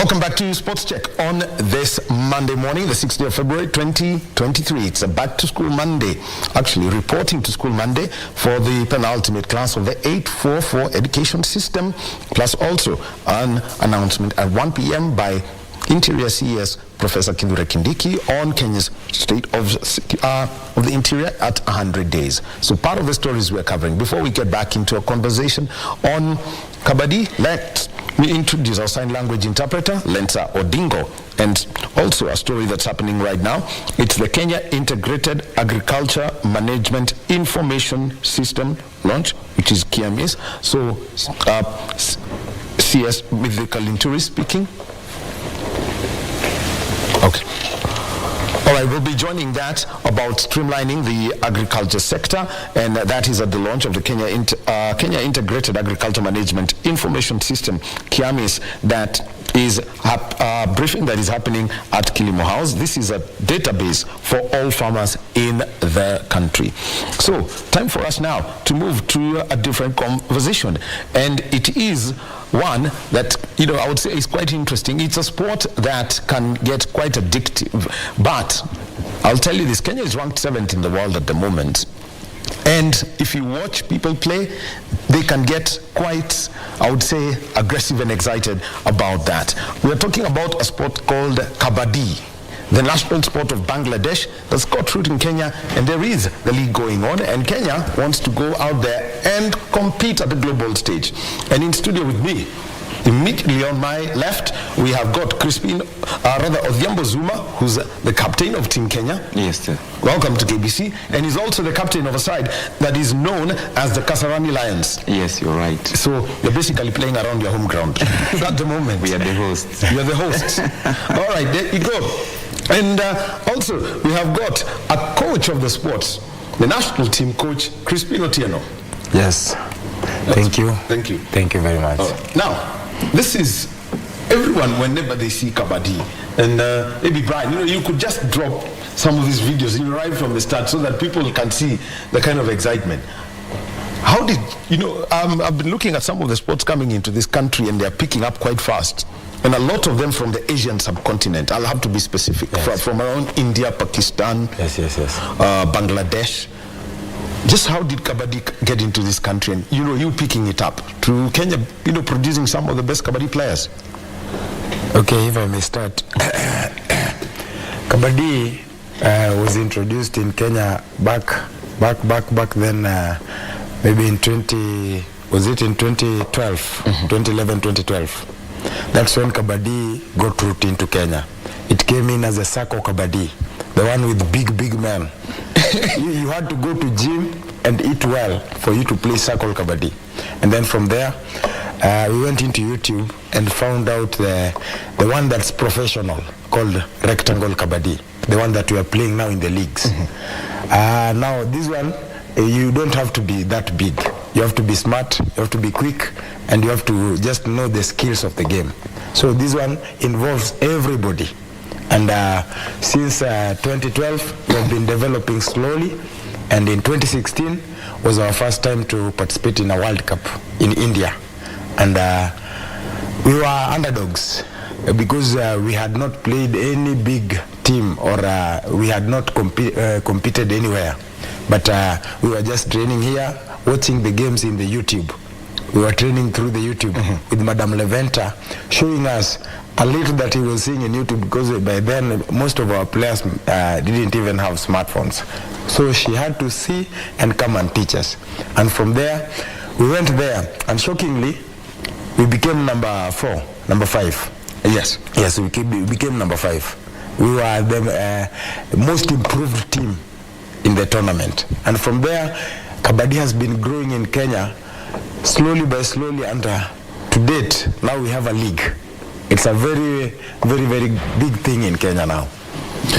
Welcome back to Sports Check on this Monday morning, the 6th day of February 2023. It's a back to school Monday, actually reporting to school Monday for the penultimate class of the 844 education system, plus also an announcement at 1 p.m. by Interior CES Professor Kithure Kindiki on Kenya's state of the interior at 100 days. So part of the stories we're covering. Before we get back into a conversation on Kabaddi, let me introduce our sign language interpreter, Lensa Odingo, and also a story that's happening right now. It's the Kenya Integrated Agriculture Management Information System launch, which is KIAMIS. So CS with the Kalinturi speaking. Okay. All right, we'll be joining that about streamlining the agriculture sector, and that is at the launch of the Kenya Integrated Agriculture Management Information System, KIAMIS, that is a briefing that is happening at Kilimo House. This is a database for all farmers in the country. So, time for us now to move to a different conversation, and it is one that, I would say is quite interesting. It's a sport that can get quite addictive, but I'll tell you this, Kenya is ranked 7th in the world at the moment. And if you watch people play, they can get quite, I would say, aggressive and excited about that. We are talking about a sport called Kabaddi, the national sport of Bangladesh that's got root in Kenya, and there is the league going on, and Kenya wants to go out there and compete at the global stage. And in studio with me, immediately on my left, we have got Crispine, Odhiambo Zuma, who's the captain of Team Kenya. Yes, sir. Welcome to KBC. And he's also the captain of a side that is known as the Kasarani Lions. Yes, you're right. So you're basically playing around your home ground at the moment. We are the hosts. You're the hosts. All right, there you go. And also, we have got a coach of the sports, the national team coach, Crispine Otieno. Yes. Thank you. Thank you. Thank you very much. Now, this is everyone whenever they see Kabaddi. And maybe Brian, you could just drop some of these videos right from the start so that people can see the kind of excitement. How did, I've been looking at some of the sports coming into this country and they're picking up quite fast. And a lot of them from the Asian subcontinent. I'll have to be specific. Yes. From around India, Pakistan, Bangladesh. Just how did Kabaddi get into this country? And, you picking it up to Kenya, producing some of the best Kabaddi players? Okay, if I may start. Kabaddi was introduced in Kenya back then, maybe in 2012? 2011, 2012. That's when Kabaddi got root into Kenya. It came in as a Sako Kabaddi, the one with big men. you had to go to gym and eat well for you to play Sako Kabaddi. And then from there, we went into YouTube and found out the one that's professional, called Rectangle Kabaddi, the one that we are playing now in the leagues. Mm-hmm. Now this one, you don't have to be that big. You have to be smart, you have to be quick, and you have to just know the skills of the game. So this one involves everybody. And since 2012, we have been developing slowly. And in 2016 was our first time to participate in a World Cup in India. And we were underdogs because we had not played any big team, or we had not competed anywhere. But we were just training here, watching the games in the YouTube. We were training through the YouTube with Madam Leventa, showing us a little that he was seeing in YouTube, because by then most of our players didn't even have smartphones. So she had to see and come and teach us. And from there, we went there, and shockingly, we became number 5. Yes, we became number 5. We were the most improved team in the tournament. And from there, Kabaddi has been growing in Kenya slowly, and to date, now we have a league. It's a very, very, very big thing in Kenya now.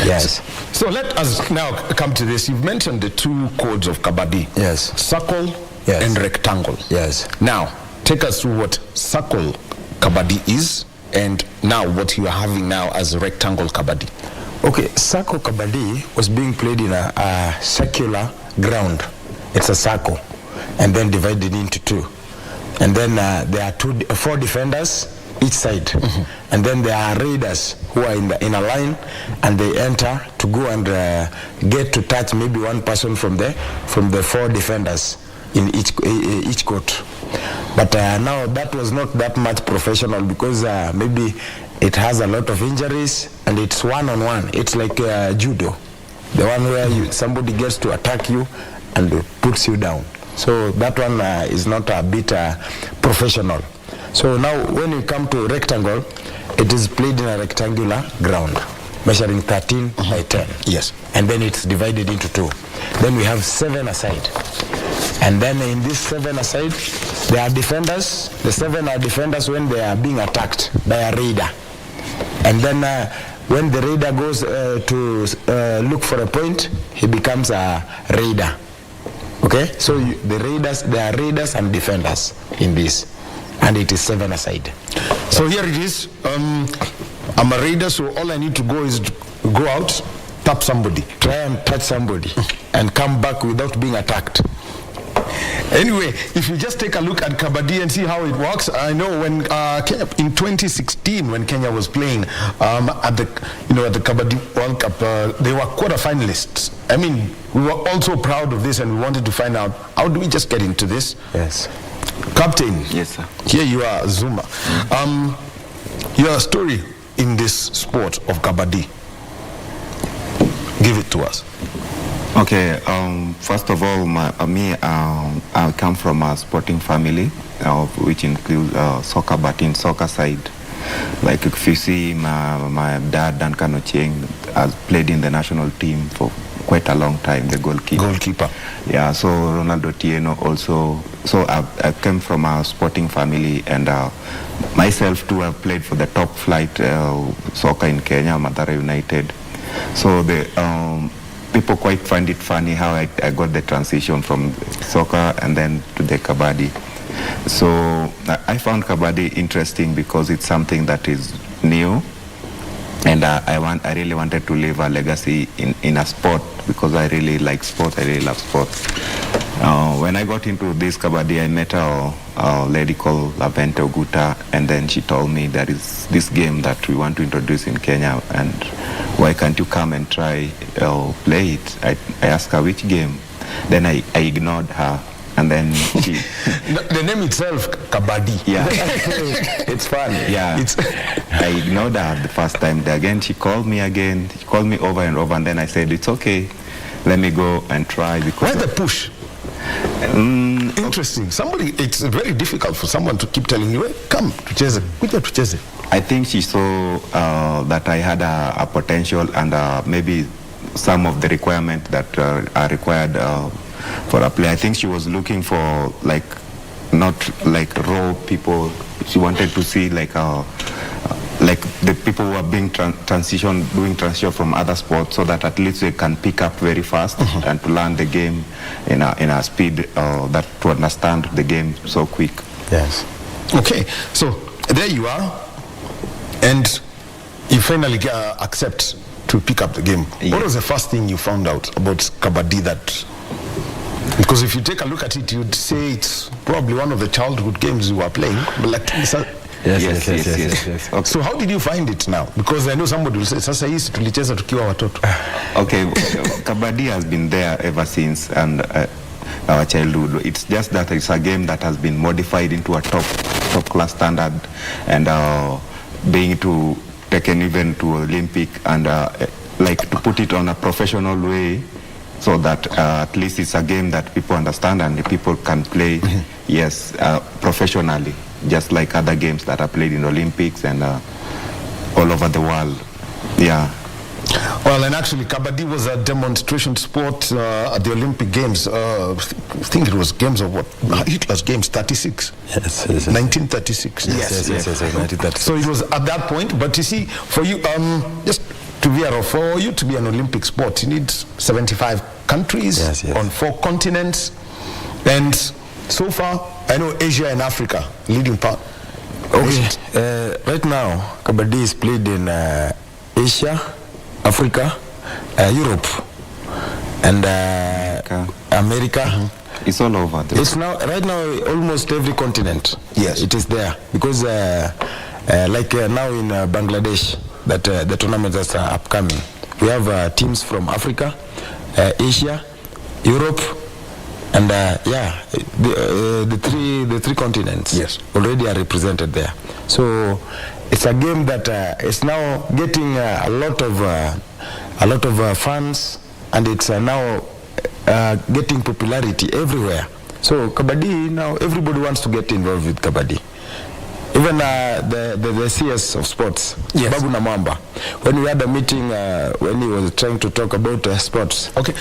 Yes. So let us now come to this. You've mentioned the two codes of Kabaddi. Yes. Circle and rectangle. Yes. Now, take us through what Circle Kabaddi is, and now what you are having now as Rectangle Kabaddi. Okay, Circle Kabaddi was being played in a circular ground. It's a circle, and then divided into two. And then there are 4 defenders each side, and then there are raiders who are in a line, and they enter to go and get to touch maybe one person from the 4 defenders in each court. But now that was not that much professional, because maybe it has a lot of injuries, and it's one-on-one. It's like judo, the one where somebody gets to attack you and puts you down. So that one is not a bit professional. So now when you come to rectangle, it is played in a rectangular ground, measuring 13 by 10. Yes. And then it's divided into 2. Then we have 7 aside. And then in this 7 aside, there are defenders. The 7 are defenders when they are being attacked by a raider. And then when the raider goes to look for a point, he becomes a raider. Okay? So there are raiders and defenders in this. And it is 7 aside. So here it is. I'm a raider, so all I need to go is to go out, tap somebody. Try and touch somebody and come back without being attacked. Anyway, if you just take a look at Kabaddi and see how it works, I know when Kenya, in 2016, when Kenya was playing at the Kabaddi World Cup, they were quarter-finalists. I mean, we were also proud of this, and we wanted to find out, how do we just get into this? Yes. Captain. Yes, sir. Here you are, Zuma. Your story in this sport of Kabaddi. Give it to us. Okay, first of all, I come from a sporting family, which includes soccer, but in soccer side. Like if you see, my dad, Duncan Otieno, has played in the national team for quite a long time, the goalkeeper. Yeah, so Ronaldo Otieno also. So I came from a sporting family, and myself too, I've played for the top flight soccer in Kenya, Mathare United. So the people quite find it funny how I got the transition from soccer and then to the Kabaddi. So I found Kabaddi interesting because it's something that is new, and I really wanted to leave a legacy in a sport, because I really like sport, I really love sport. When I got into this Kabaddi, I met a lady called Lavente Oguta, and then she told me there is this game that we want to introduce in Kenya, and why can't you come and try play it? I asked her which game. Then I ignored her, and then she... The name itself, Kabaddi. Yeah. It's fun. Yeah. I ignored her the first time. Again, she called me again. She called me over and over, and then I said, it's okay. Let me go and try. Because Why the push? Interesting. It's very difficult for someone to keep telling you, hey, come, tucheze, kuja tucheze. I think she saw that I had a potential, and maybe some of the requirements that are required for a player. I think she was looking for not like raw people. She wanted to see like the people who are being doing transition from other sports, so that at least they can pick up very fast and to learn the game in a speed that to understand the game so quick. Yes. Okay, so there you are, and you finally accept to pick up the game. Yeah. What was the first thing you found out about Kabaddi that... Because if you take a look at it, you'd say it's probably one of the childhood games you were playing. But like, Yes. Okay. So how did you find it now? Because I know somebody will say, sasa hii tulicheza tukiwa watoto. Okay, Kabaddi has been there ever since, and our childhood. It's just that it's a game that has been modified into a top class standard, and being taken even to Olympic, and like to put it on a professional way, so that at least it's a game that people understand and the people can play, yes, professionally, just like other games that are played in Olympics and all over the world. Yeah. Well, and actually, Kabaddi was a demonstration sport at the Olympic Games. I think it was games of what? Hitler's Games, 36. Yes. 1936. Yes, 1936. So it was at that point. But you see, for you, for you to be an Olympic sport, you need 75 countries on 4 continents, and so far, I know Asia and Africa leading part. Okay. Right now, Kabaddi is played in Asia, Africa, Europe, and America. It's all over. It's now right now almost every continent. Yes, it is there, because Now in Bangladesh, that the tournaments that are upcoming, we have teams from Africa, Asia, Europe, and the three continents. Yes, already are represented there. So it's a game that is now getting a lot of fans, and it's now getting popularity everywhere. So Kabaddi, now everybody wants to get involved with Kabaddi. Even the CS of sports, yes, Babu Namwamba, when we had a meeting when he was trying to talk about sports. Okay,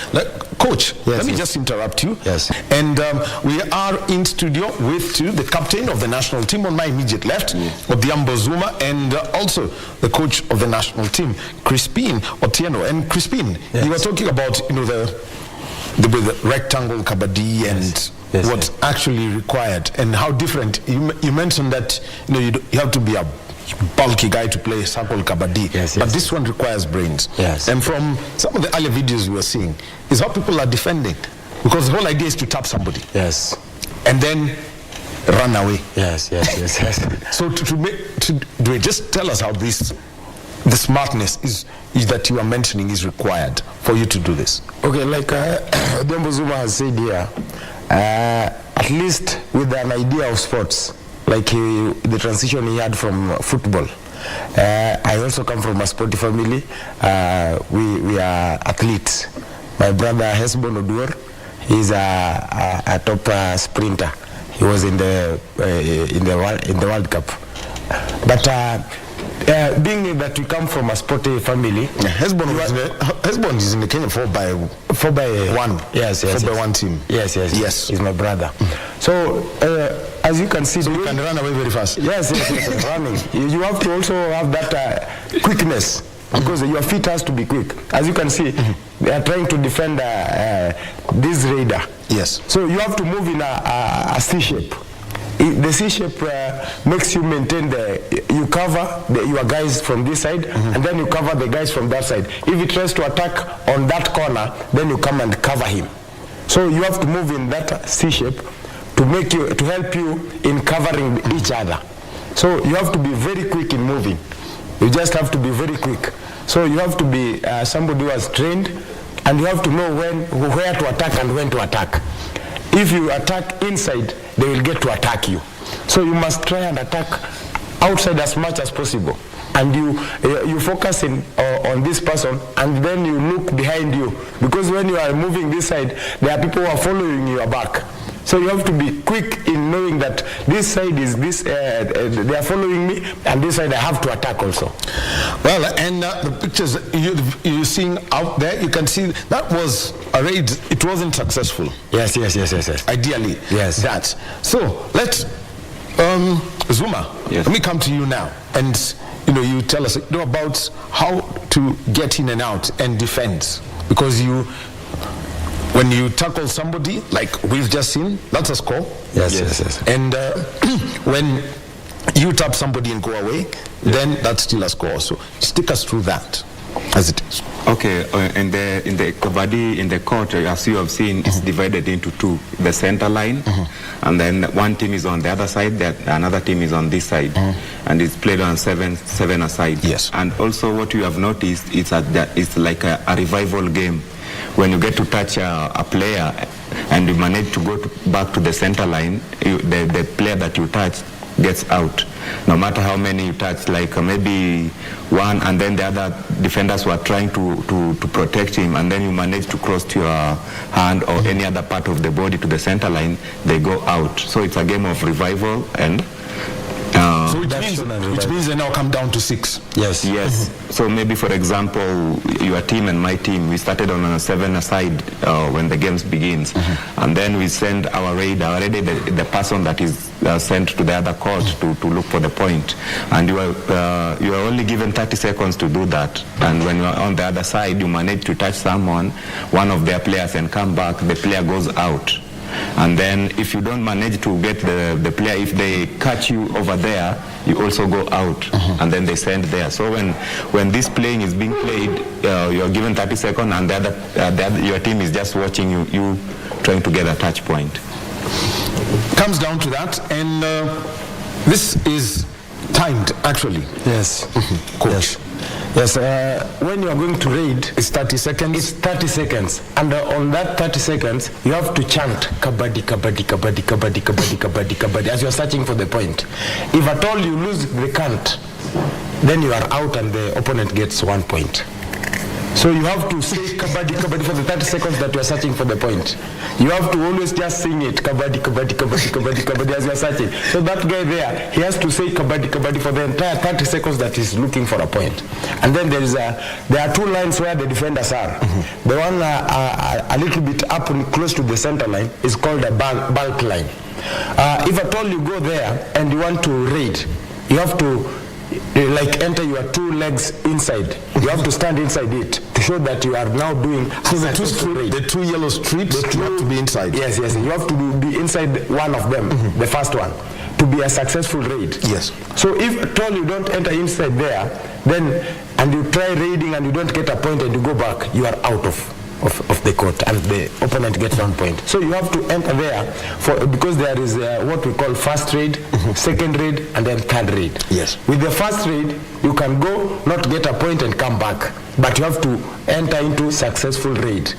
Coach, yes, let me just interrupt you. Yes. And we are in studio with the captain of the national team on my immediate left, Odhiambo Zuma, and also the coach of the national team, Crispine Otieno. And Crispine, yes, you were talking about the rectangle Kabaddi and yes, what's yes, actually required and how different. You mentioned that you have to be a bulky guy to play circle Kabaddi, yes, but yes, this one requires brains. Yes. And from some of the earlier videos we were seeing is how people are defending, because the whole idea is to tap somebody, yes, and then run away. Yes, yes, yes, yes. So do it, just tell us how the smartness is that you are mentioning is required for you to do this. Okay, like Odhiambo Zuma has said here, at least with an idea of sports, like the transition he had from football. I also come from a sporty family. We are athletes. My brother Hesbon Oduor, he's a top sprinter. He was in the World Cup. But being that we come from a sporty family, Hesbon is in the Kenya 4x1. Yes, yes, 4x1 team. Yes, yes, yes. He's my brother. So as you can see, so you can run away very fast. Yes, yes, yes. Running. You have to also have that quickness, because your feet has to be quick. As you can see, they are trying to defend this raider. Yes. So you have to move in a C shape. The C shape makes you maintain you cover your guys from this side, and then you cover the guys from that side. If he tries to attack on that corner, then you come and cover him. So you have to move in that C shape to help you in covering each other. So you have to be very quick in moving. You just have to be very quick. So you have to be somebody who has trained, and you have to know where to attack and when to attack. If you attack inside, they will get to attack you. So you must try and attack outside as much as possible. And you focus on this person, and then you look behind you. Because when you are moving this side, there are people who are following your back. So you have to be quick in knowing that this side is this, they are following me, and this side I have to attack also. Well, and the pictures you're seeing out there, you can see that was a raid. It wasn't successful. Yes, yes, yes, yes, yes. Ideally, yes. That. So let's, Zuma, yes, let me come to you now, and you tell us about how to get in and out and defend, because when you tackle somebody, like we've just seen, that's a score. Yes, yes, yes. And when you tap somebody and go away, then that's still a score. So just take us through that, as it is. Okay, in the Kabaddi, in the court, as you have seen, it's divided into two. The center line, and then one team is on the other side, another team is on this side. And it's played on seven aside. Yes. And also what you have noticed, it's like a revival game. When you get to touch a player and you manage to go back to the center line, the player that you touch gets out. No matter how many you touch, like maybe one, and then the other defenders were trying to protect him, and then you manage to cross to your hand or any other part of the body to the center line, they go out. So it's a game of revival, and so which means they now come down to 6. Yes. Yes. So maybe, for example, your team and my team, we started on a 7 aside when the games begins, and then we send our raider, the person that is sent to the other court to look for the point, and you are only given 30 seconds to do that. And when you are on the other side, you manage to touch someone, one of their players, and come back, the player goes out. And then if you don't manage to get the player, if they catch you over there, you also go out, and then they send there. So when this playing is being played, you're given 30 seconds, and your team is just watching you trying to get a touch point. Comes down to that, and this is timed, actually. Yes. Coach. Yes, when you are going to raid, It's 30 seconds. it's 30 seconds. And on that 30 seconds, you have to chant Kabaddi, Kabaddi, Kabaddi, Kabaddi, Kabaddi, Kabaddi, Kabaddi, as you are searching for the point. If at all you lose the count, then you are out and the opponent gets 1 point. So you have to say Kabaddi, Kabaddi for the 30 seconds that you are searching for the point. You have to always just sing it, Kabaddi, Kabaddi, Kabaddi, Kabaddi, Kabaddi, as you are searching. So that guy there, he has to say Kabaddi, Kabaddi for the entire 30 seconds that he's looking for a point. And then there are two lines where the defenders are. The one a little bit up and close to the center line is called a bulk line. If at all you go there and you want to raid, you have to like enter your two legs inside. You have to stand inside it to show that you are now doing. So the two yellow strips, you have to be inside. Yes, yes. You have to be inside one of them, the first one, to be a successful raid. Yes. So if at all you don't enter inside there, then and you try raiding and you don't get a point and you go back, you are out of the court and the opponent gets 1 point. So you have to enter there because there is what we call first raid, second raid, and then third raid. Yes. With the first raid, you can go, not get a point and come back, but you have to enter into successful raid.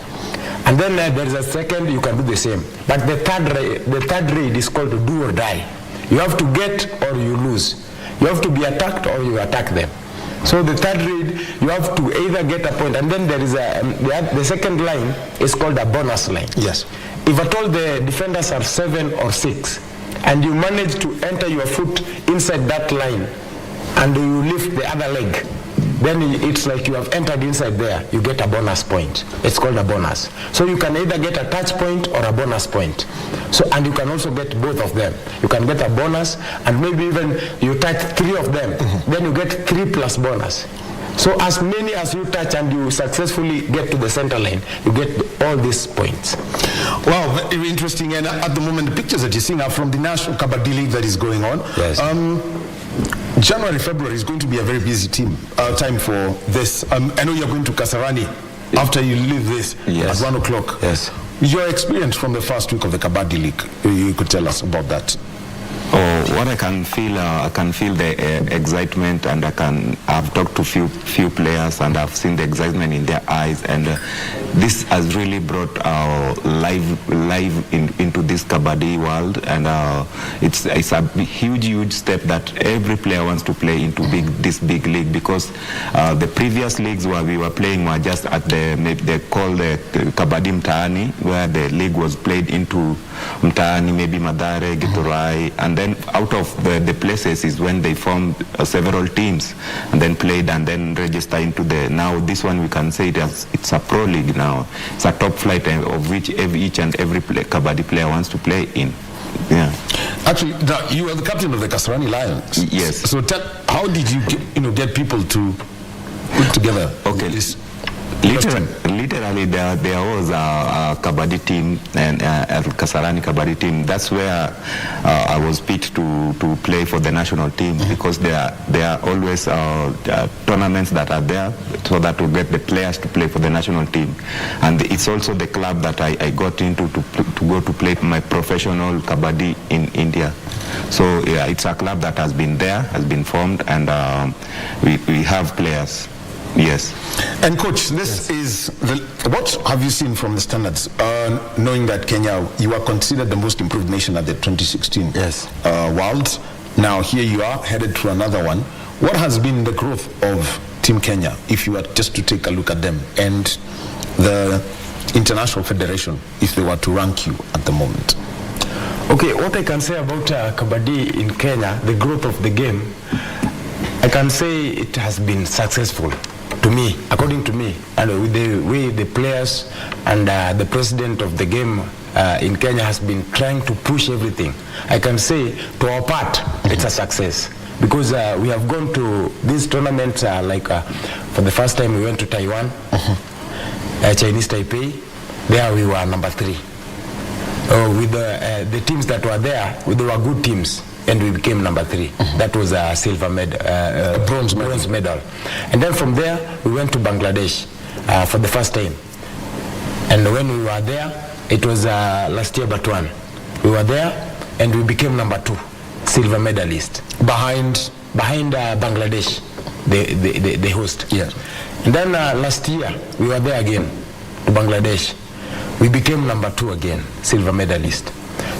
And then there is a second, you can do the same. But the third raid is called do or die. You have to get or you lose. You have to be attacked or you attack them. So the third raid, you have to either get a point, and then there is the second line is called a bonus line. Yes. If at all the defenders are 7 or 6, and you manage to enter your foot inside that line, and you lift the other leg, then it's like you have entered inside there, you get a bonus point. It's called a bonus. So you can either get a touch point or a bonus point. So, and you can also get both of them. You can get a bonus, and maybe even you touch 3 of them, then you get 3 plus bonus. So as many as you touch and you successfully get to the center line, you get all these points. Wow, very interesting. And at the moment, the pictures that you're seeing are from the National Kabaddi League that is going on. Yes. January, February is going to be a very busy time for this. I know you're going to Kasarani after you leave this Yes. at 1 o'clock. Yes. Your experience from the first week of the Kabaddi League, you could tell us about that. Oh, what I can feel the excitement, and I've talked to few players and I've seen the excitement in their eyes, and this has really brought live into this Kabaddi world, and it's a huge step that every player wants to play into this big league, because the previous leagues where we were playing were just at they call the Kabaddi Mtaani, where the league was played into Mtaani, maybe Madare, Githurai, and then out of the places is when they formed several teams and then played and then register into now this one we can say it's a pro league now. It's a top flight of which each and every Kabaddi player wants to play in. Yeah. Actually, you are the captain of the Kasarani Lions. Yes. So how did you get people to put together? Okay. Literally, there was a Kabaddi team, and a Kasarani Kabaddi team. That's where I was picked to play for the national team, because there are always tournaments that are there so that we get the players to play for the national team. And it's also the club that I got into to go to play my professional Kabaddi in India. So yeah, it's a club that has been there, has been formed, and we have players. Yes. And coach, this is what have you seen from the standards? Knowing that Kenya, you are considered the most improved nation at the 2016 World. Now here you are headed to another one. What has been the growth of Team Kenya, if you were just to take a look at them, and the international federation, if they were to rank you at the moment? Okay, what I can say about Kabaddi in Kenya, the growth of the game, I can say it has been successful. To me, according to me, and with the way the players and the president of the game in Kenya has been trying to push everything, I can say to our part, it's a success. Because we have gone to these tournaments, for the first time we went to Taiwan, Chinese Taipei, there we were number 3. With the teams that were there, they were good teams. And we became number 3. That was a silver medal, bronze medal. And then from there, we went to Bangladesh for the first time. And when we were there, it was last year but one. We were there and we became number 2. silver medalist. Behind Bangladesh, the host. Yes. And then last year, we were there again, to Bangladesh. We became number 2 again, silver medalist.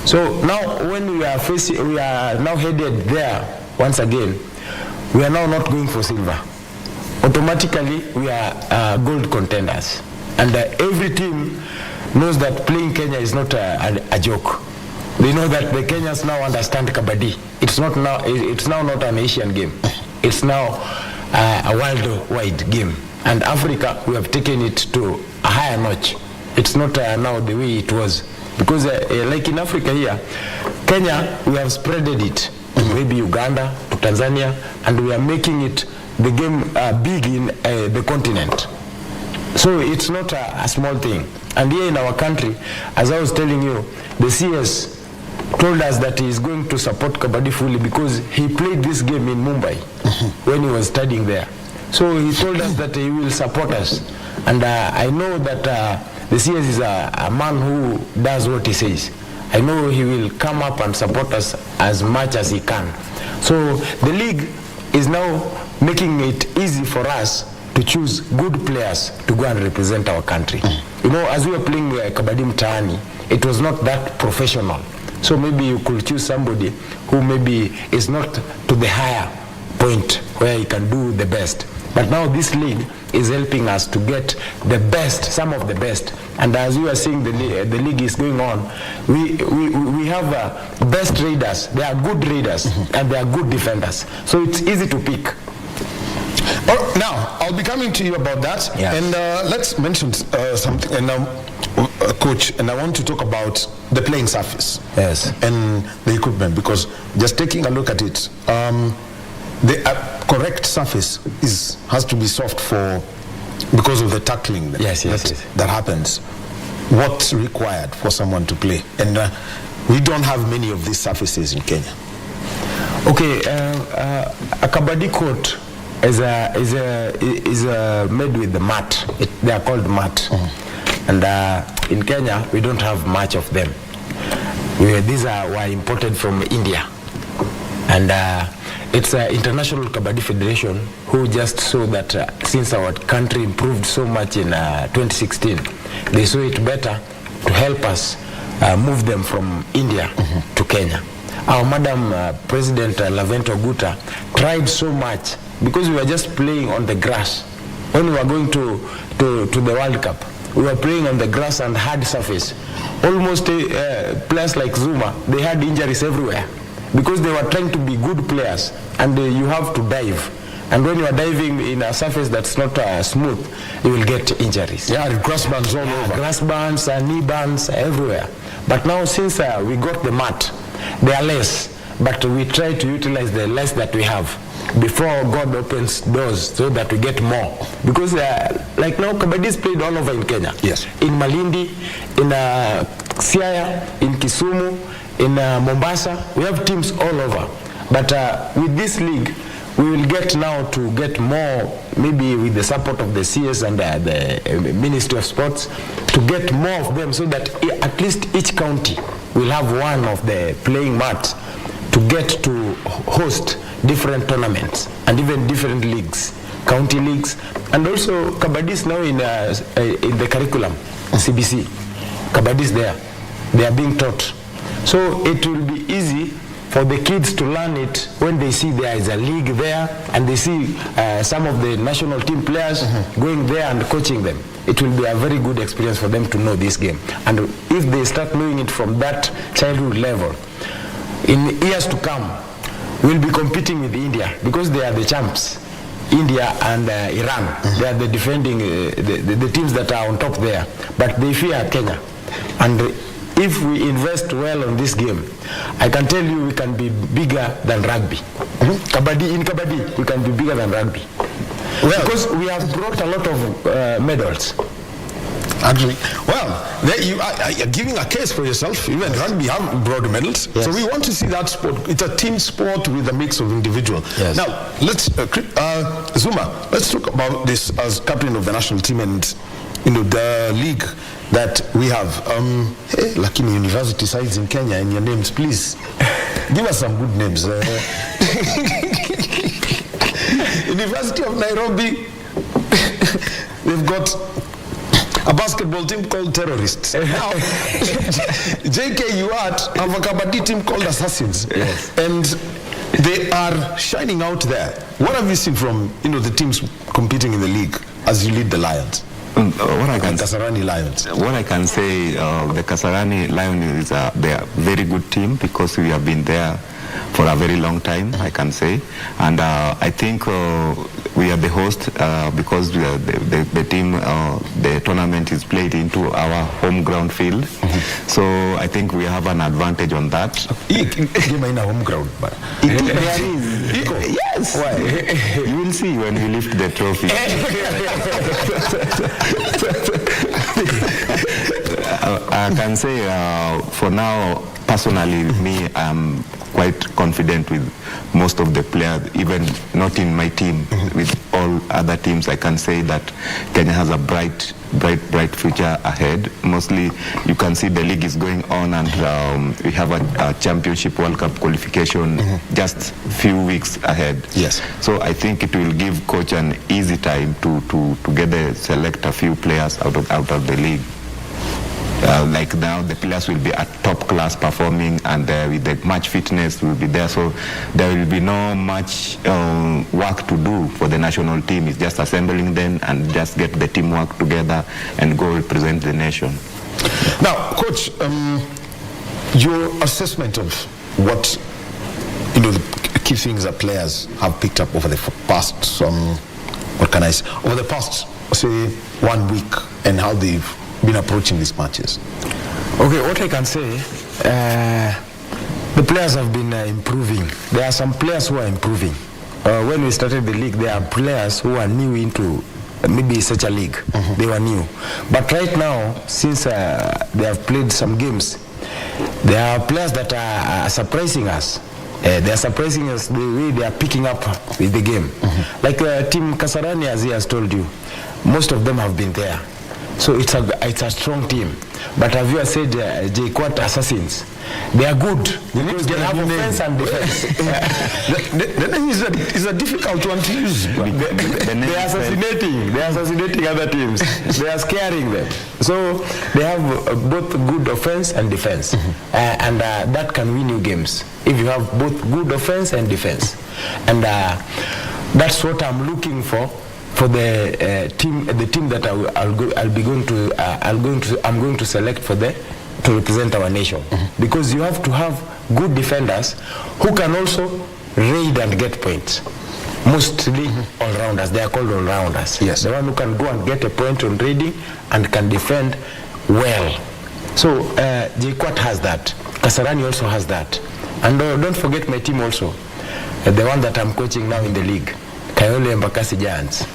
So now when we are now headed there once again, we are now not going for silver. Automatically, we are gold contenders. And every team knows that playing Kenya is not a joke. They know that the Kenyans now understand Kabaddi. It's now not an Asian game. It's now a worldwide game. And Africa, we have taken it to a higher notch. It's not now the way it was. Because like in Africa here, Kenya, we have spreaded it to maybe Uganda, to Tanzania, and we are making it the game big in the continent. So it's not a small thing. And here in our country, as I was telling you, the CS told us that he is going to support Kabaddi fully because he played this game in Mumbai when he was studying there. So he told us that he will support us. And I know that the CS is a man who does what he says. I know he will come up and support us as much as he can. So the league is now making it easy for us to choose good players to go and represent our country. You know, as we were playing Kabaddi Mtaani, it was not that professional. So maybe you could choose somebody who maybe is not to the higher point where he can do the best. But now this league is helping us to get the best, some of the best. And as you are seeing, the league is going on. We have best raiders. They are good raiders and they are good defenders. So it's easy to pick. Oh, now, I'll be coming to you about that. Yes. And let's mention something. And Coach, and I want to talk about the playing surface. Yes. And the equipment, because just taking a look at it, the correct surface has to be soft because of the tackling that happens. What's required for someone to play? And we don't have many of these surfaces in Kenya. Okay, a Kabaddi court is made with the mat. They are called mat. And in Kenya, we don't have much of them. These were imported from India. And it's an International Kabaddi Federation who just saw that since our country improved so much in 2016, they saw it better to help us move them from India to Kenya. Our Madam President Lavento Guta tried so much because we were just playing on the grass. When we were going to the World Cup, we were playing on the grass and hard surface. Almost players like Zuma, they had injuries everywhere because they were trying to be good players, and you have to dive. And when you are diving in a surface that's not smooth, you will get injuries. Yeah, grass bands all over. Grass bands, knee bands, everywhere. But now since we got the mat, they are less, but we try to utilize the less that we have before God opens doors so that we get more. Because like now, Kabaddi is played all over in Kenya. Yes. In Malindi, in Siaya, in Kisumu, in Mombasa, we have teams all over. But with this league, we will get now to get more, maybe with the support of the CS and the Ministry of Sports, to get more of them so that at least each county will have one of the playing mats to get to host different tournaments and even different leagues, county leagues. And also Kabaddi is now in the curriculum, CBC. Kabaddi is there. They are being taught. So it will be easy for the kids to learn it when they see there is a league there and they see some of the national team players going there and coaching them. It will be a very good experience for them to know this game. And if they start knowing it from that childhood level, in years to come, we'll be competing with India because they are the champs. India and Iran, they are the defending, the teams that are on top there. But they fear Kenya. And if we invest well on this game, I can tell you we can be bigger than rugby. In Kabaddi, we can be bigger than rugby. Well, because we have brought a lot of medals. Actually, well, there you are giving a case for yourself. Even rugby have brought medals. Yes. So we want to see that sport. It's a team sport with a mix of individual. Yes. Now, let's, Zuma, let's talk about this as captain of the national team and the league that we have. Hey, Lakini University sides in Kenya and your names, please. Give us some good names. University of Nairobi, they've got a basketball team called Terrorists. Now, JKUAT have a Kabaddi team called Assassins. Yes. And they are shining out there. What have you seen from the teams competing in the league as you lead the Lions? What I can Kasarani Lions. What I can say, the Kasarani Lions they are a very good team because we have been there for a very long time, I can say. And I think we are the host because the team, the tournament is played into our home ground field. So I think we have an advantage on that. Game in a home ground. There is. Yes. Why? You will see when we lift the trophy. I can say for now, personally, me, I'm quite confident with most of the players, even not in my team, with all other teams. I can say that Kenya has a bright future ahead. Mostly, you can see the league is going on, and we have a championship World Cup qualification just few weeks ahead. Yes. So I think it will give coach an easy time to select a few players out of the league. Like now, the players will be at top class performing, and with the match fitness will be there. So there will be no much work to do for the national team. It's just assembling them and just get the teamwork together and go represent the nation. Now, Coach, your assessment of what the key things that players have picked up over the past, over the past, say, 1 week, and how they've been approaching these matches? Okay, what I can say, the players have been improving. There are some players who are improving. When we started the league, there are players who are new into maybe such a league. They were new. But right now, since they have played some games, there are players that are surprising us. They are surprising us the way they are picking up with the game. Like Team Kasarani, as he has told you, most of them have been there. So it's a strong team. But as you have said, JKUAT Assassins, they are good. They have offense and defense. The name is a difficult one to use. They are assassinating other teams. They are scaring them. So they have both good offense and defense. And that can win you games if you have both good offense and defense. And that's what I'm looking for the team that I'm going to select to represent our nation. Because you have to have good defenders who can also raid and get points. Mostly all-rounders. They are called all-rounders. Yes. The one who can go and get a point on raiding and can defend well. So JKUAT has that. Kasarani also has that. And don't forget my team also. The one that I'm coaching now in the league. Kayole and Bakasi Giants.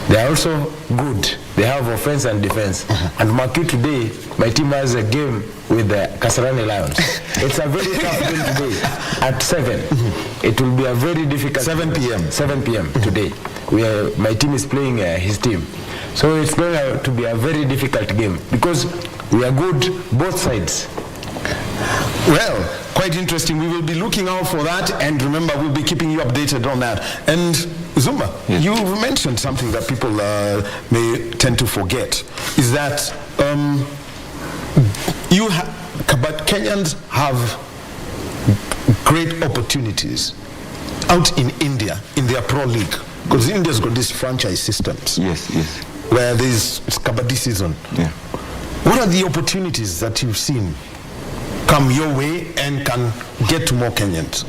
They are also good. They have offense and defense. And Maki today, my team has a game with the Kasarani Lions. It's a very tough game today at 7. It will be a very difficult 7 p.m. 7 p.m. today. My team is playing his team. So it's going to be a very difficult game because we are good both sides. Well, quite interesting. We will be looking out for that, and remember, we'll be keeping you updated on that. And Zuma, you mentioned something that people may tend to forget, is that Kenyans have great opportunities out in India, in their pro league, because India's got these franchise systems. Yes. Where there's Kabaddi season. Yeah. What are the opportunities that you've seen come your way and can get to more Kenyans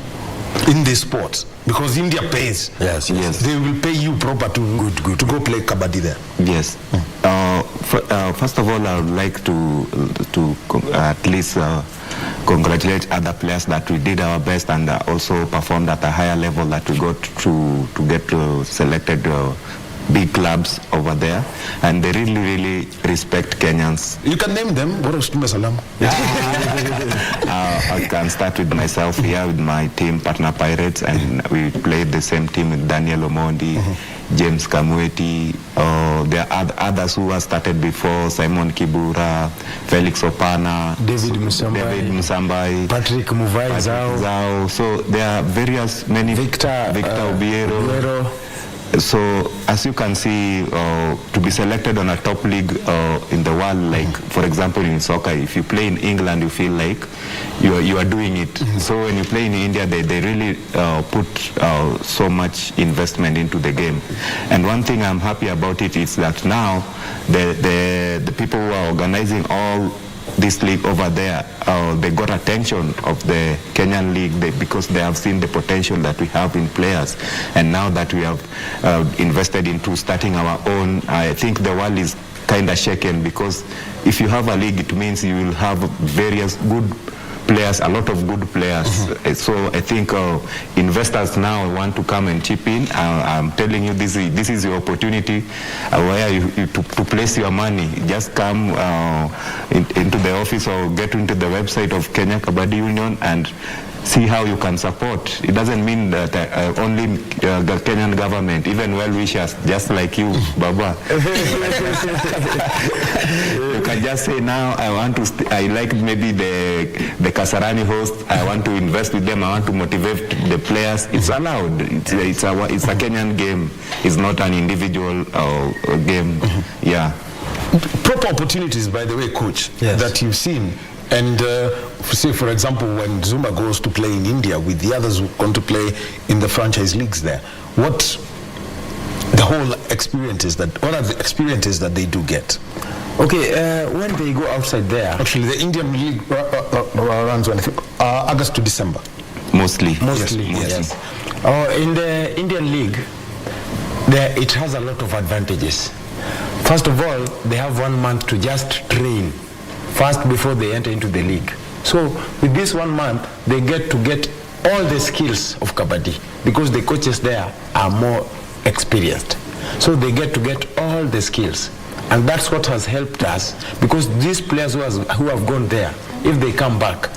in this sport? Because India pays. Yes. They will pay you proper to go play Kabaddi there. Yes. First of all, I would like to at least congratulate other players that we did our best and also performed at a higher level that we got to get selected big clubs over there, and they really respect Kenyans. You can name them. I can start with myself here with my team, Partner Pirates, and we played the same team with Daniel Omondi, James Kamweti. There are others who have started before, Simon Kibura, Felix Opana, David Musambai, Patrick Muvai Zao. So there are many, Victor Obiero. So as you can see, to be selected on a top league in the world, like for example in soccer, if you play in England, you feel like you are doing it. So when you play in India, they really put so much investment into the game. And one thing I'm happy about it is that now the people who are organizing all this league over there, they got attention of the Kenyan league because they have seen the potential that we have in players. And now that we have invested into starting our own, I think the world is kind of shaken, because if you have a league, it means you will have various good players, a lot of good players. So I think investors now want to come and chip in. I'm telling you, this is your opportunity where you to place your money. Just come into the office or get into the website of Kenya Kabaddi Union and see how you can support. It doesn't mean that only the Kenyan government, even well-wishers, just like you, Baba. You can just say, now I like maybe the Kasarani host, I want to invest with them, I want to motivate the players. It's allowed. It's a Kenyan game. It's not an individual game. Yeah. Proper opportunities, by the way, coach, that you've seen. And say, for example, when Zuma goes to play in India with the others who want to play in the franchise leagues there, what are the experiences that they do get? Okay, when they go outside there, actually the Indian league runs when August to December. Mostly. Yes. In the Indian league, it has a lot of advantages. First of all, they have 1 month to just train first before they enter into the league. So with this 1 month, they get all the skills of Kabaddi, because the coaches there are more experienced. So they get all the skills. And that's what has helped us, because these players who have gone there, if they come back,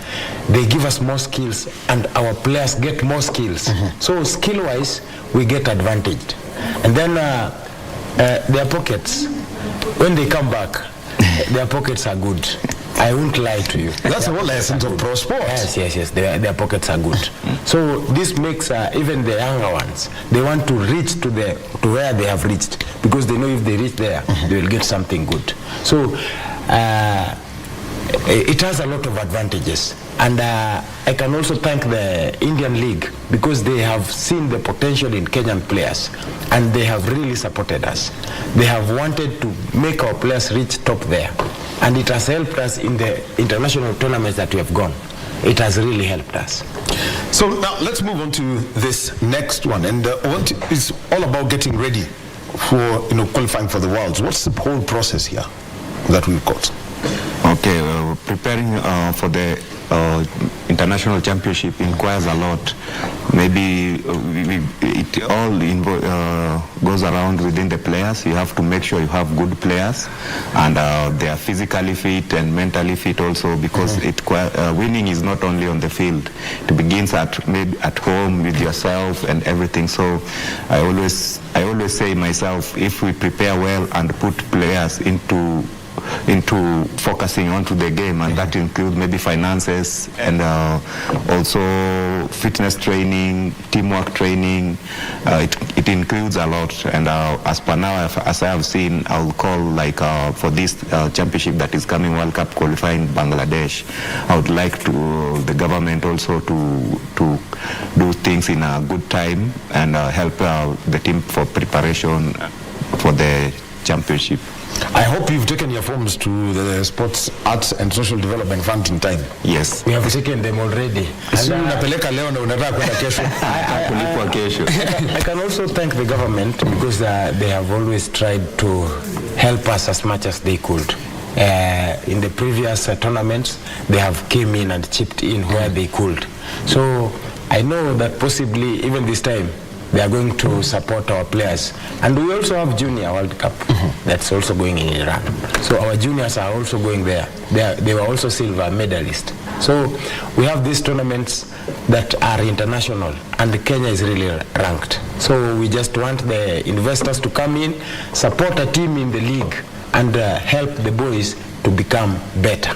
they give us more skills and our players get more skills. So skill-wise, we get advantaged. And then their pockets, when they come back, their pockets are good. I won't lie to you. That's the whole essence of pro sports. Yes. Their pockets are good. So this makes even the younger ones, they want to reach to where they have reached, because they know if they reach there, they will get something good. So it has a lot of advantages. And I can also thank the Indian League, because they have seen the potential in Kenyan players and they have really supported us. They have wanted to make our players reach top there. And it has helped us in the international tournaments that we have gone. It has really helped us. So now let's move on to this next one. And what is all about getting ready for qualifying for the Worlds. What's the whole process here that we've got? Okay, preparing for the international championship requires a lot. Maybe it all goes around within the players. You have to make sure you have good players, and they are physically fit and mentally fit also, because winning is not only on the field. It begins at home with yourself and everything. So I always say myself, if we prepare well and put players into focusing onto the game, and that includes maybe finances and also fitness training, teamwork training. It includes a lot, and as per now, as I have seen, I'll call for this championship that is coming, World Cup qualifying Bangladesh. I would like the government also to do things in a good time and help the team for preparation for the championship. I hope you've taken your forms to the Sports, Arts and Social Development Fund in time. Yes. We have taken them already. I can also thank the government, because they have always tried to help us as much as they could. In the previous tournaments, they have came in and chipped in where they could. So I know that possibly even this time, they are going to support our players. And we also have Junior World Cup that's also going in Iran. So our juniors are also going there. They were also silver medalists. So we have these tournaments that are international, and Kenya is really ranked. So we just want the investors to come in, support a team in the league, and help the boys to become better.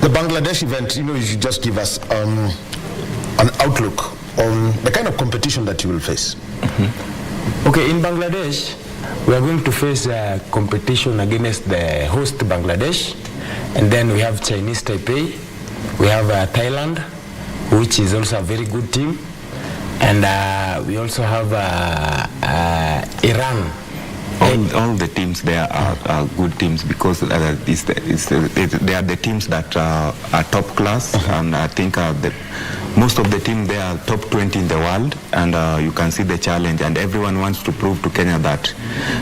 The Bangladesh event, you should just give us an outlook on the kind of competition that you will face. Okay, in Bangladesh, we are going to face a competition against the host Bangladesh, and then we have Chinese Taipei, we have Thailand, which is also a very good team, and we also have Iran. All the teams there are good teams because they are the teams that are top class, and I think most of the teams there are top 20 in the world, and you can see the challenge, and everyone wants to prove to Kenya that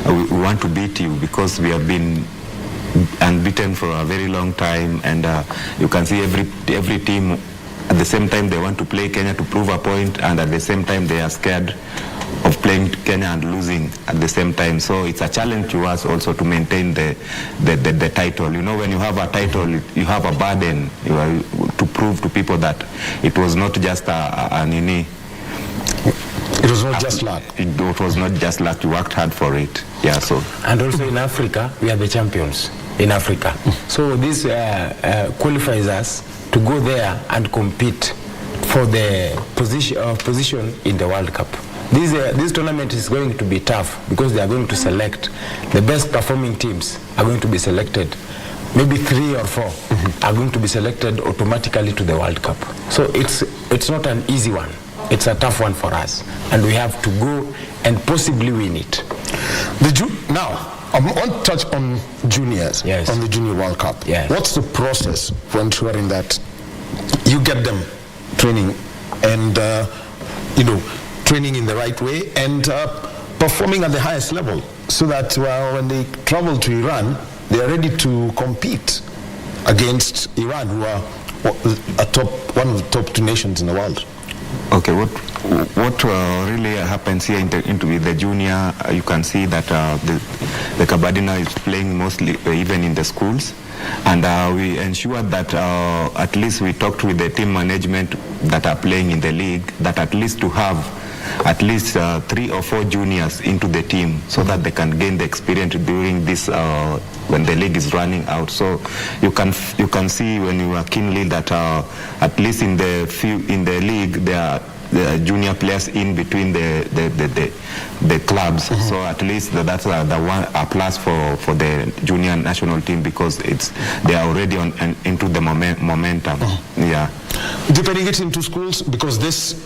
we want to beat you because we have been unbeaten for a very long time, and you can see every team at the same time they want to play Kenya to prove a point, and at the same time they are scared of playing Kenya and losing at the same time. So it's a challenge to us also to maintain the title. When you have a title, you have a burden to prove to people that it was not just it was not just luck. It was not just luck. You worked hard for it. Yeah. So. And also in Africa, we are the champions in Africa. So this qualifies us to go there and compete for the position in the World Cup. This tournament is going to be tough because they are going to select the best performing teams are going to be selected. Maybe 3 or 4 are going to be selected automatically to the World Cup. So it's not an easy one. It's a tough one for us, and we have to go and possibly win it. Now, I want to touch on juniors, yes, on the Junior World Cup. Yes. What's the process for ensuring that you get them training and training in the right way and performing at the highest level, so that when they travel to Iran, they are ready to compete against Iran, who are one of the top 2 nations in the world? Okay, what really happens here with the junior, you can see that the Kabaddi now is playing mostly even in the schools, and we ensure that at least we talked with the team management that are playing in the league, that at least to have at least 3 or 4 juniors into the team so that they can gain the experience during this when the league is running out. So you can see when you are keenly that at least in the league there are junior players in between the clubs. So at least that's a plus for the junior national team because they are already into the momentum. Yeah. Deepening it into schools, because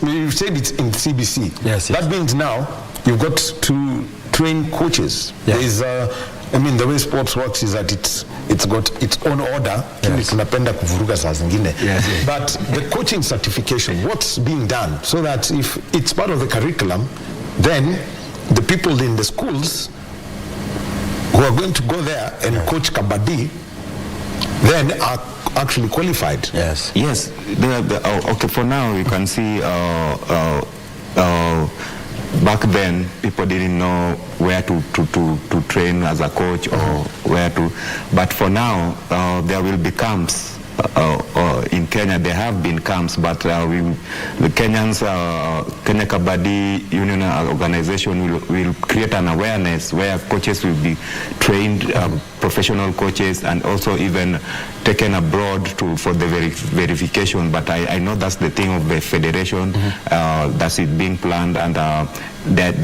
you said it's in CBC. Yes. That means now you've got to train coaches. Yes. The way sports works is that it's got its own order. Yes. Yes. But the coaching certification, what's being done so that if it's part of the curriculum, then the people in the schools who are going to go there and coach Kabaddi then are actually qualified. Yes. Yes. Okay. For now, you can see. Back then, people didn't know where to train as a coach or where to. But for now, there will be camps. In Kenya, there have been camps, but the Kenyans, Kenya Kabaddi Union organization will create an awareness where coaches will be trained, professional coaches, and also even taken abroad for the verification. But I know that's the thing of the federation, that's it being planned, and that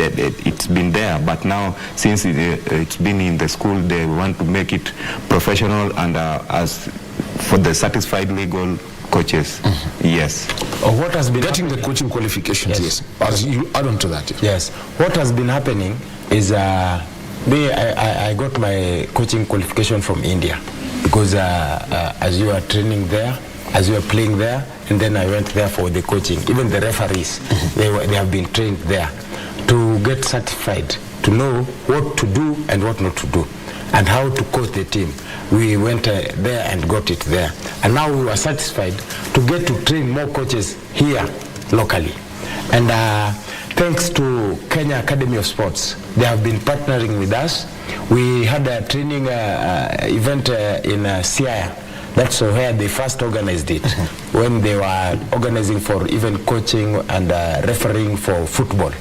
it's been there. But now, since it's been in the school, they want to make it professional and as for the satisfied legal coaches. Yes. What has been getting the coaching qualifications? Yes. As you add on to that. Yes. What has been happening is I got my coaching qualification from India because as you are training there, as you are playing there, and then I went there for the coaching. Even the referees, they have been trained there to get certified, to know what to do and what not to do, and how to coach the team. We went there and got it there. And now we were satisfied to get to train more coaches here locally. And thanks to Kenya Academy of Sports, they have been partnering with us. We had a training event in Siaya. That's where they first organized it, when they were organizing for even coaching and refereeing for football.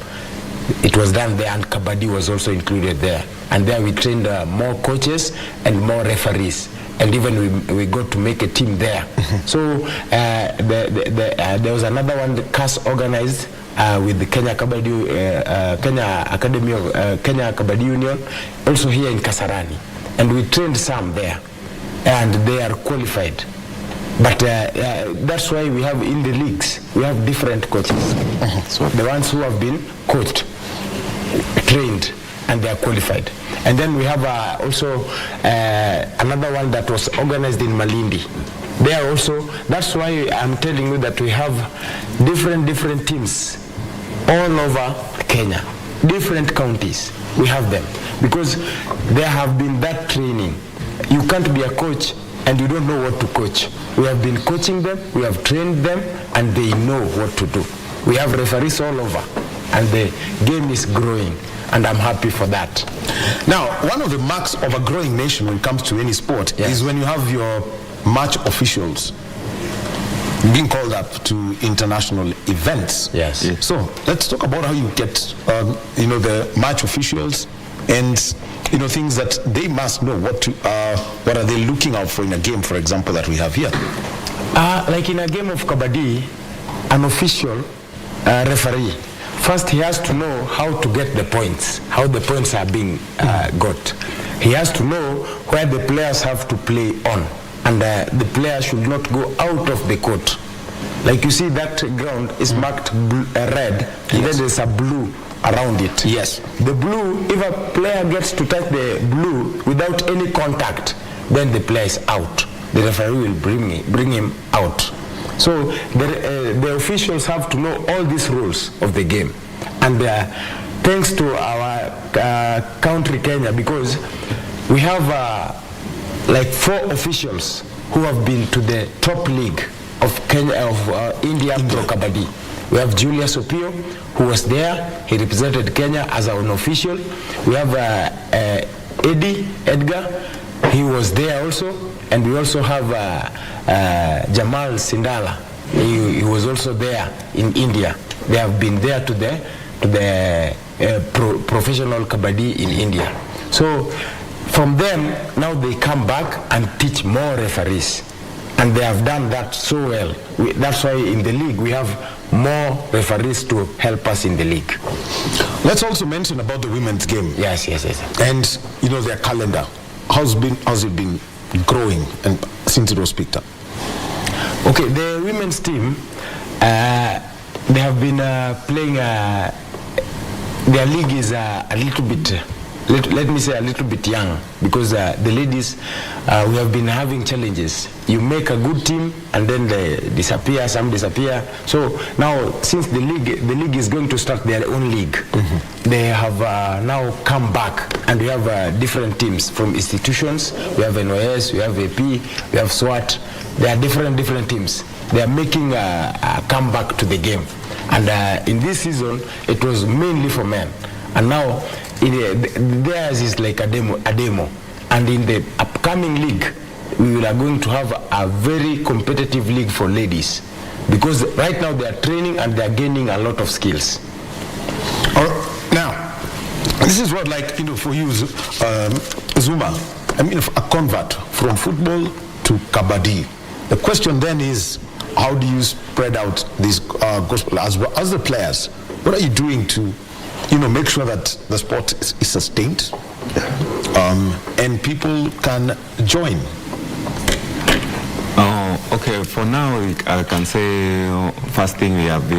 It was done there, and Kabaddi was also included there. And there we trained more coaches and more referees. And even we got to make a team there. So there was another one that CAS organized with the Kenya Kabaddi, Kenya Academy of Kenya Kabaddi Union, also here in Kasarani. And we trained some there, and they are qualified. But that's why we have in the leagues, we have different coaches. The ones who have been coached, trained, and they are qualified. And then we have also another one that was organized in Malindi. There also, that's why I'm telling you that we have different teams all over Kenya, different counties. We have them because there have been that training. You can't be a coach and you don't know what to coach. We have been coaching them, we have trained them, and they know what to do. We have referees all over, and the game is growing, and I'm happy for that. Now, one of the marks of a growing nation when it comes to any sport is when you have your match officials being called up to international events. Yes. So let's talk about how you get, the match officials and things that they must know. What are they looking out for in a game, for example, that we have here? Like in a game of Kabaddi, an official referee, first he has to know how to get the points, how the points are being got. He has to know where the players have to play on, and the players should not go out of the court. Like you see, that ground is marked red, and then there's a blue around it. Yes. The blue, if a player gets to touch the blue without any contact, then the player is out. The referee will bring him out. So the officials have to know all these rules of the game. And thanks to our country, Kenya, because we have like 4 officials who have been to the top league of Kenya, of India Pro Kabaddi. We have Julius Opio, who was there. He represented Kenya as an official. We have Eddie Edgar. He was there also. And we also have Jamal Sindala. He was also there in India. They have been there to the professional Kabaddi in India. So from them, now they come back and teach more referees. And they have done that so well. That's why in the league we have more referees to help us in the league. Let's also mention about the women's game. Yes. And their calendar. How's it been growing and since it was picked up? Okay, the women's team, they have been playing. Their league is a little bit. Let me say a little bit young, because the ladies, we have been having challenges. You make a good team and then they disappear, some disappear. So now, since the league is going to start their own league, they have now come back, and we have different teams from institutions. We have NYS, we have AP, we have SWAT. There are different teams. They are making a comeback to the game. And in this season, it was mainly for men. And now, theirs is like a demo. And in the upcoming league, we are going to have a very competitive league for ladies, because right now they are training and they are gaining a lot of skills. Now, this is what, for you, Zuma, a convert from football to Kabaddi. The question then is, how do you spread out this gospel as the players? What are you doing to make sure that the sport is sustained and people can join? Okay, for now I can say first thing we have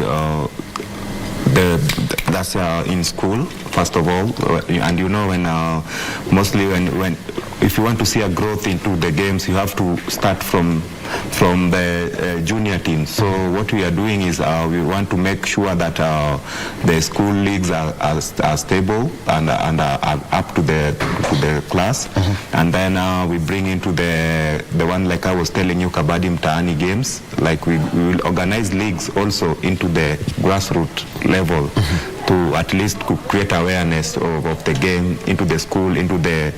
that's in school first of all, and when mostly when if you want to see a growth into the games, you have to start from the junior team. So what we are doing is we want to make sure that the school leagues are stable and are up to the class, and then we bring into the one, like I was telling you, Kabaddi Mtaani games. Like we will organize leagues also into the grassroots level to at least create awareness of the game into the school, into the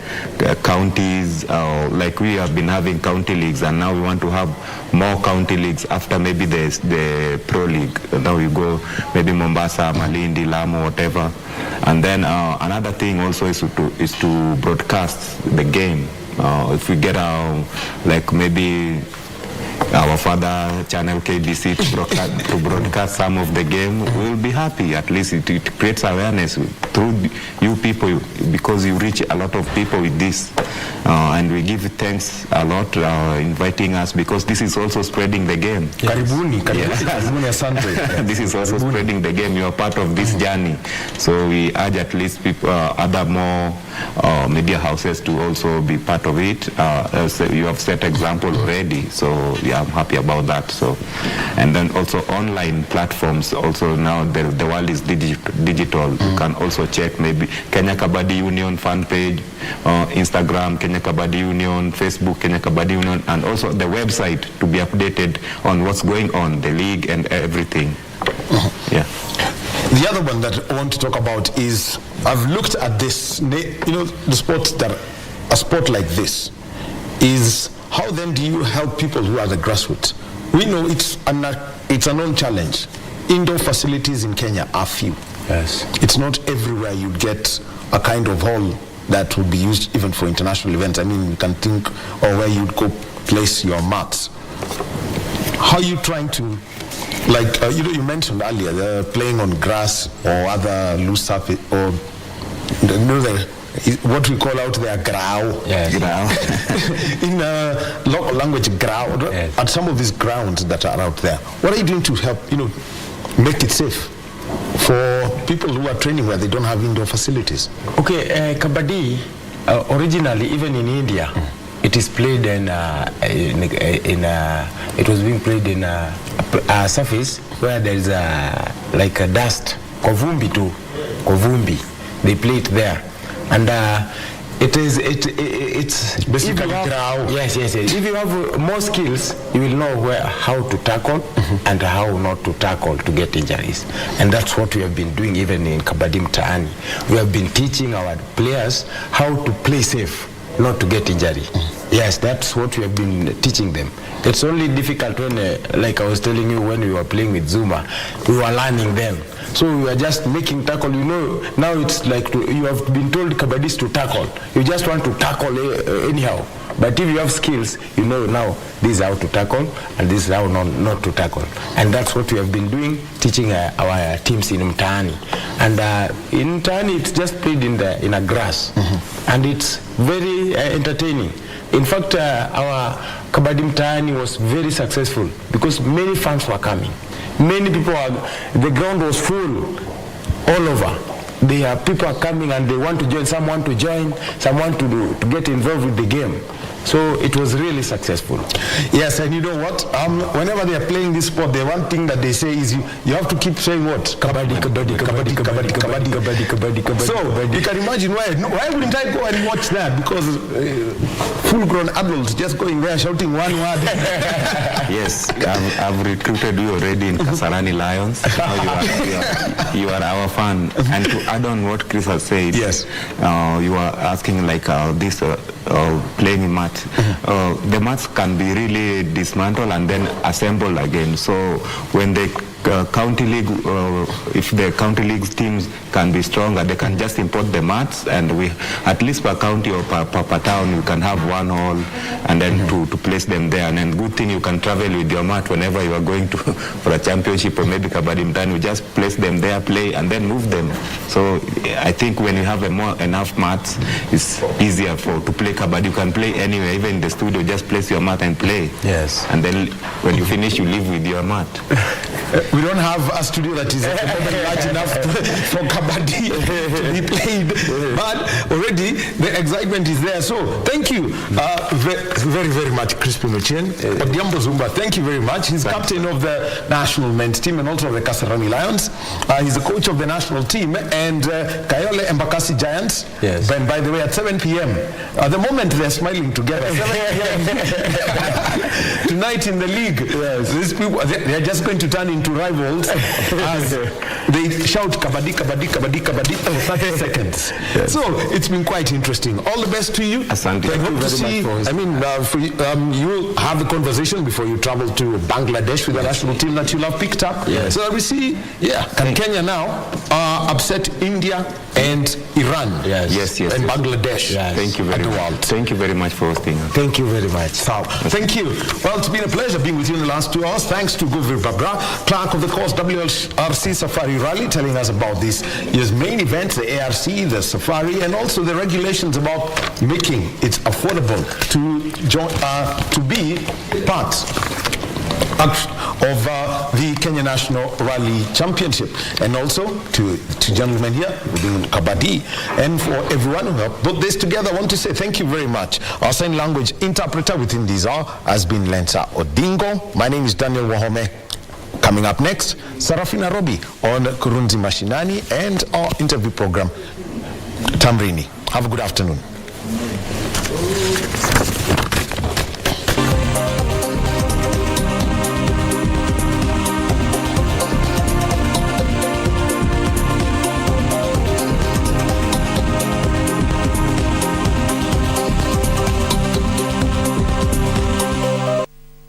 counties. Like we have been having county leagues, and now we want to have more county leagues after maybe the pro league. Now we go maybe Mombasa, Malindi, Lamu, whatever. And then another thing also is to broadcast the game. If we get like maybe our father channel KBC to broadcast some of the game, we'll be happy. At least it creates awareness through you people, because you reach a lot of people with this, and we give thanks a lot inviting us, because this is also spreading the game. Karibuni, asante. This is also spreading the game. You are part of this journey, so we urge at least people, other more media houses to also be part of it. So you have set example already, so yeah, I'm happy about that. So, and then also online platforms. Also now the world is digital. You can also check maybe Kenya Kabaddi Union fan page, Instagram Kenya Kabaddi Union, Facebook Kenya Kabaddi Union, and also the website to be updated on what's going on, the league and everything. Yeah. The other one that I want to talk about is, I've looked at this, the sports that, a sport like this is, how then do you help people who are the grassroots? We know it's a known challenge. Indoor facilities in Kenya are few. Yes. It's not everywhere you get a kind of hall that would be used even for international events. I mean, you can think of where you'd go place your mats. How are you trying to, like, you mentioned earlier, playing on grass or other loose surface, or what we call out there, grau. Yes. Grau. In local language, grau. Yes. At some of these grounds that are out there, what are you doing to help, make it safe for people who are training where they don't have indoor facilities? Okay, Kabaddi, originally, even in India, it is played it was being played in a surface where there is like a dust, kovumbi too, they play it there. And it's basically ground. Yes. If you have more skills, you will know how to tackle and how not to tackle to get injuries. And that's what we have been doing even in Kabaddi Mtaani. We have been teaching our players how to play safe, not to get injury. Yes, that's what we have been teaching them. It's only difficult when, like I was telling you, when we were playing with Zuma, we were learning them. So we are just making tackle. Now it's like you have been told Kabaddi to tackle. You just want to tackle anyhow. But if you have skills, now this is how to tackle and this is how not to tackle. And that's what we have been doing, teaching our teams in Mtaani. And in Mtaani, it's just played in a grass. And it's very entertaining. In fact, our Kabaddi Mtaani was very successful because many fans were coming. Many people the ground was full all over. People are coming and they want to join. Some want to join, some want to get involved with the game. So it was really successful. Yes, and you know what? Whenever they are playing this sport, the one thing that they say is you have to keep saying what? Kabaddi. So you can imagine why wouldn't I go and watch that? Because full-grown adults just going there shouting one word. Yes, I've recruited you already in Kasarani Lions. You are our fan. And to add on what Chris has said, yes, you are asking like this playing in mat. The mats can be really dismantled and then assembled again. So when the county league, if the county league teams can be stronger, they can just import the mats, and we, at least per county or per town, you can have one hall, and then to place them there. And then good thing, you can travel with your mat whenever you are going to for a championship or maybe Kabaddi Mtaani. You just place them there, play, and then move them. So I think when you have enough mats, it's easier to play Kabaddi. You can play anywhere, even in the studio. Just place your mat and play. Yes. And then when you finish, you leave with your mat. We don't have a studio that is large enough for Kabaddi to be played. But already the excitement is there. So thank you very, very much, Crispine Odhiambo Zuma. Thank you very much. He's captain of the national men's team and also of the Kasarani Lions. He's the coach of the national team and Kayole Embakasi Giants. Yes. And by the way, at 7 p.m. At the moment they're smiling together. 7 p.m. Tonight in the league, these people they're just going to turn into rivals as they shout Kabaddi, Kabaddi, Kabaddi, Kabaddi for 30 seconds. Yes. So it's been quite interesting. All the best to you. Asante. I hope to see. You'll have the conversation before you travel to Bangladesh with the national team that you'll have picked up. Yes. So that we see, can Kenya now upset India and Iran? Yes. And Bangladesh. Yes. Thank you very much. Thank you very much for hosting us. Thank you very much. So, thank you. Well, it's been a pleasure being with you in the last 2 hours. Thanks to Govir Babra, clerk of the course WRC Safari Rally, telling us about this year's main event, the ARC, the Safari, and also the regulations about making it affordable to join, to be part of the Kenya National Rally Championship, and also to gentlemen here doing Kabaddi, and for everyone who helped put this together. I want to say thank you very much. Our sign language interpreter within this hour has been Lensa Odingo. My name is Daniel Wahome. Coming up next, Sarafina Robi on Kurunzi Mashinani and our interview program, Tamrini. Have a good afternoon.